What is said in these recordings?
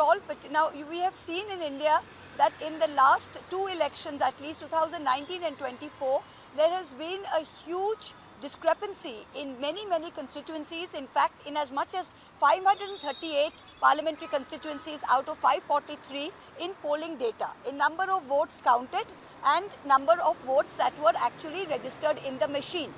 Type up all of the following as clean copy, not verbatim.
all, but now we have seen in India that in the last two elections, at least 2019 and 24, there has been a huge discrepancy in many constituencies. In fact, in as much as 538 parliamentary constituencies out of 543 in polling data, in number of votes counted and number of votes that were actually registered in the machine.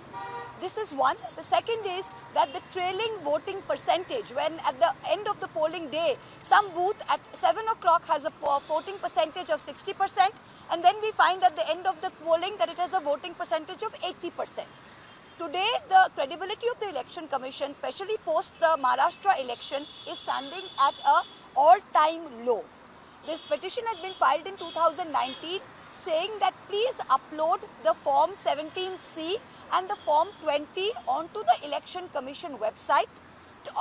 This is one. The second is that the trailing voting percentage, when at the end of the polling day, some booth at 7 o'clock has a voting percentage of 60%, and then we find at the end of the polling that it has a voting percentage of 80%. Today, the credibility of the Election Commission, especially post the Maharashtra election, is standing at an all-time low. This petition has been filed in 2019 saying that please upload the Form 17C and the Form 20 onto the Election Commission website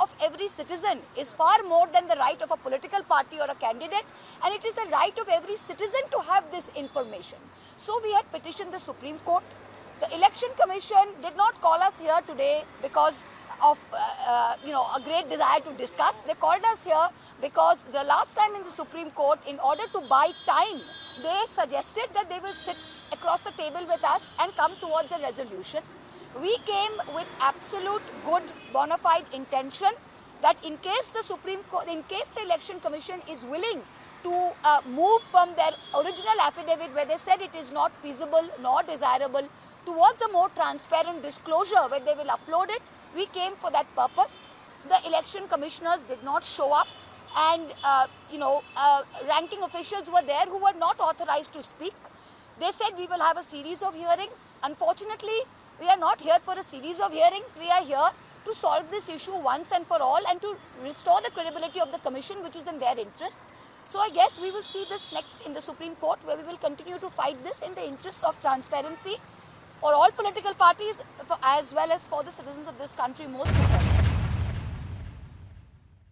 of every citizen is far more than the right of a political party or a candidate, and it is the right of every citizen to have this information. So we had petitioned the Supreme Court. The Election Commission did not call us here today because of a great desire to discuss. They called us here because the last time in the Supreme Court, in order to buy time, they suggested that they will sit across the table with us and come towards a resolution. We came with absolute good bona fide intention that in case the Supreme Court, in case the Election Commission is willing to move from their original affidavit where they said it is not feasible nor desirable towards a more transparent disclosure where they will upload it, we came for that purpose. The election commissioners did not show up, and ranking officials were there who were not authorized to speak. They said we will have a series of hearings. Unfortunately, we are not here for a series of hearings. We are here to solve this issue once and for all and to restore the credibility of the Commission, which is in their interests. So I guess we will see this next in the Supreme Court, where we will continue to fight this in the interests of transparency for all political parties as well as for the citizens of this country most importantly.